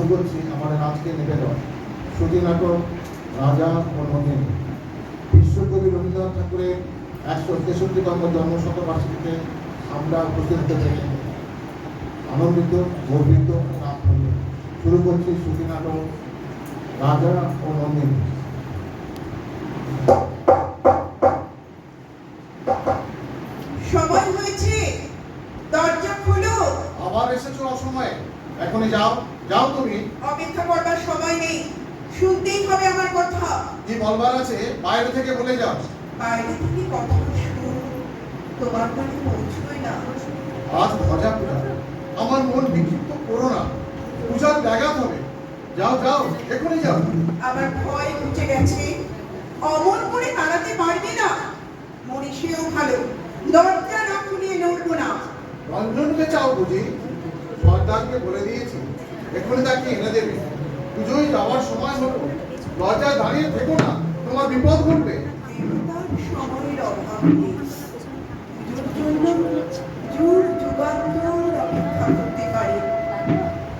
শুরু করছি আমাদের আজকের নিবেদন শ্রুতি নাটক রাজা ও নন্দিনী। বিশ্বকবি রবীন্দ্রনাথ ঠাকুরের 163তম জন্মশতবার্ষিকীতে আমরা উপস্থিত হতে পেরে আনন্দিত, গর্বিত, আনন্দ। শুরু করছি শ্রুতি নাটক রাজা ও নন্দিনী। সময় হয়েছে, দরজা খুলো। আবার এসেছো অসময়ে, এখনই যাও। যাও তুমি। অপেক্ষা করবার সময় নেই, শুনতেই হবে আমার কথা। কি বলবার আছে বাইরে থেকে বলে যাও। বাইরে থেকে কথা শুন, তোমার কানে পৌঁছয় না। আজ ভজা পূজা, আমার মন বিক্ষিপ্ত করো না, পূজার ব্যাঘাত হবে। যাও যাও, এখনই যাও। আমার ভয় ঘুচে গেছে, অমন করে তাড়াতে পারবে না। মনীষীও ভালো, দরজা না খুলিয়ে নড়বো না। রঞ্জনকে চাও বুঝি? সর্দারকে বলে দিয়েছি, এখনই তাকে এনে দেবে। পুজোয় যাওয়ার সময় হলো, দরজায় দাঁড়িয়ে থেকো না, তোমার বিপদ ঘটবে। দেবতার সময়ের অভাব নেই, পুজোর জন্য যুগ যুগান্তর অপেক্ষা করতে পারে।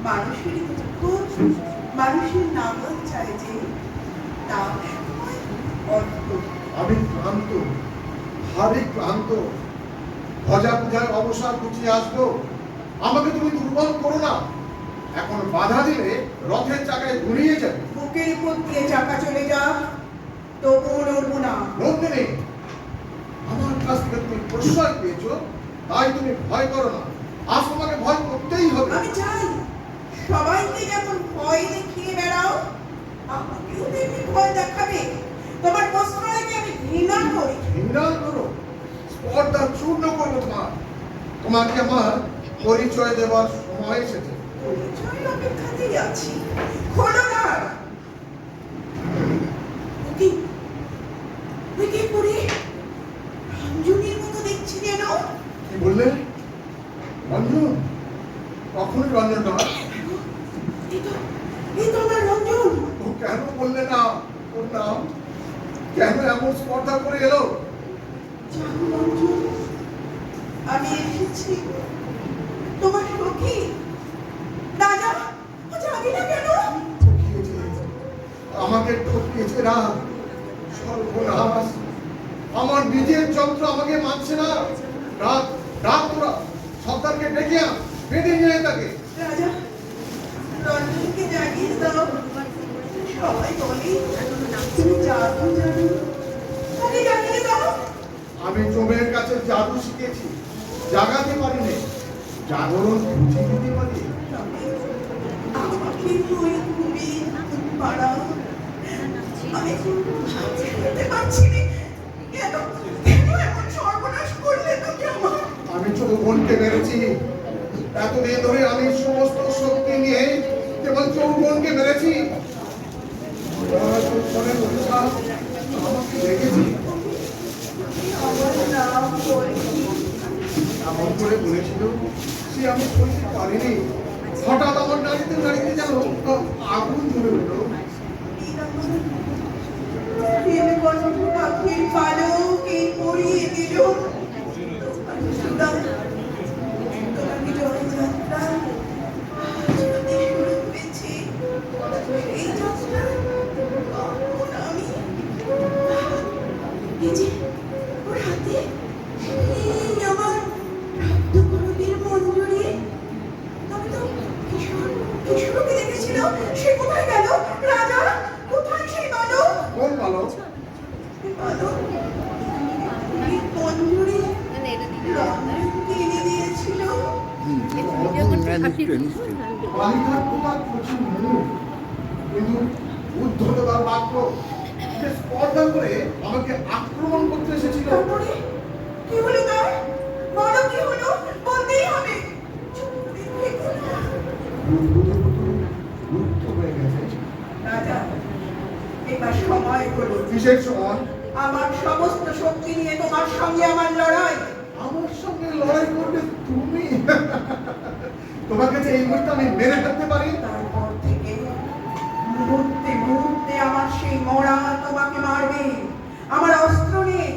মানুষের দুঃখ মানুষের নাগাল চায় যে, তার সময় অল্প। আমি ক্লান্ত, ভারী ক্লান্ত। ভজা পূজার অবসর ঘুচিয়ে আসবো, আমাকে তুমি দুর্বল করো না। এখন বাধা দিলে রথের চাকায় ঘুরিয়ে যাবে। বুকের উপর দিয়ে চাকা চলে যা, তবুও নড়বো না। নন্দিনী, আমার কাছ থেকে তুমি প্রশ্রয় পেয়েছো, তাই তুমি ভয় করো না। আজ তোমাকে ভয় করতেই হবে। আমি চাই সবাইকে যেমন ভয় দেখিয়ে বেড়াও, আমাকেও তেমনি ভয় দেখাবে। তোমার প্রশ্রয়কে আমি ঘৃণা করি। ঘৃণা করো, স্পর্ধা চূর্ণ করবো তোমার। তোমাকে আমার পরিচয় দেওয়ার সময় এসেছে। পরিচয়ের অপেক্ষাতেই আছি, খোলো না। ওকে ওকে পড়ে রঞ্জনীর মতো দেখছি যেন। কি বললে? রঞ্জন? কখনই রঞ্জন নয়। এই তো আমার রঞ্জন। ও কেন বললে না ওর নাম? কেন এমন স্পর্ধা করে এলো? জানো রঞ্জন, আমি এসেছি তোমার সখী। রাজা ও যাবি না কেন? ঠকিয়েছে, আমাকে ঠকিয়েছে না। সর্বনাশ, আমার নিজের যন্ত্র আমাকে মানছে না। রাত রাত তোরা সর্দারকে ডেকে আন, বেঁধে নিয়ে আয় তাকে। রাজা, রঞ্জনকে জাগিয়ে দাও। সবাই বলে তুমি জাদু জানো, তাকে জাগিয়ে দাও। আমি জমের কাছে জাদু শিখেছি, জাগাতে পারিনি। জাগরণ বুঝিয়ে দিতে পারি। আমাকে ওই ঘুমে পাড়াও। আমি শুনতে পাচ্ছি না। কেন কেন এমন সর্বনাশ করলে তুমি আমার? আমি চৌবনকে মেরেছি। এতদিন ধরে আমি সমস্ত শক্তি নিয়ে কেবল চৌবনকে মেরেছি। আমাকে দেখেছি, আমার নাম বলে এমন করে বলেছিল, সে আমি সইতে পারিনি। হঠাৎ আমার নাড়িতে নাড়িতে যেন আগুন ধরে উঠলো। পাখির পালকে পরিয়ে দিল। তোমাকে জয়যাত্রা আজ হতে শুরু হয়েছে। এই যাত্রা কখন আমি এই যে ওর হাতে এই আমার রক্তকরবীর মঞ্জুরি। তবে তো কিশোরকে দেখেছিল, সে কোথায় গেল? রাজা কোথায় সেই বালক? কোন বালক? বালক এই মঞ্জুরি রঞ্জনকে এনে দিয়েছিল। বালিকার কোথায় প্রচুর মুখ, কিন্তু উদ্ধততার বাক্য। সে স্পর্ধা করে আমাকে আক্রমণ করতে এসেছিল। তারপরে কি হলো তার? বলো কি হলো, বলতেই হবে। চুপ করে থেকো না। রুদ্ধ হয়ে গেছে। রাজা, এবার সময় হলো। কিসের সময়? আমার সমস্ত শক্তি নিয়ে তোমার সঙ্গে আমার লড়াই। আমার সঙ্গে লড়াই করবে তুমি? তোমাকে যে এই মুহূর্তে আমি মেরে ফেলতে পারি। তারপর থেকে মুহূর্তে মুহূর্তে আমার সেই মরা তোমাকে মারবে। আমার অস্ত্র নেই,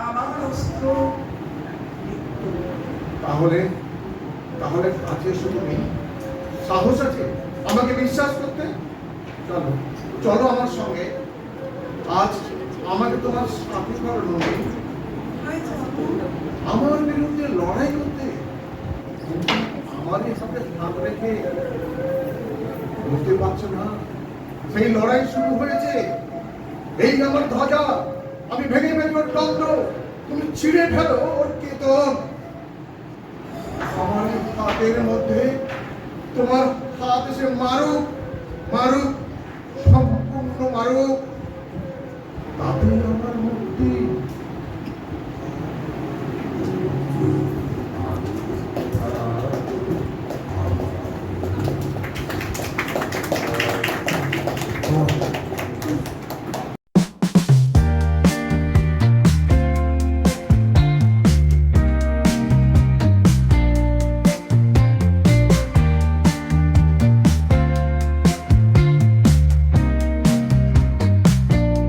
আমার অস্ত্র মৃত্যু। তাহলে তাহলে কাছে এসো তুমি। সাহস আছে? আমাকে বিশ্বাস করতে? চলো চলো আমার সঙ্গে, আজ আমাকে তোমার সাথী করো নবীন, হয় যাবো। আমার বিরুদ্ধে লড়াই করতে। আমার হাতে হাত রেখে বুঝতে পারছো না সেই লড়াই শুরু হয়েছে। এই আমার ধ্বজা, আমি ভেঙে ফেলি ওর দণ্ড, তুমি ছিঁড়ে ফেলো ওর কেতন। আমার হাতের মধ্যে তোমার হাত এসে মারুক, মারুক, সম্পূর্ণ মারুক, তাতে আমার মুক্তি। Oh.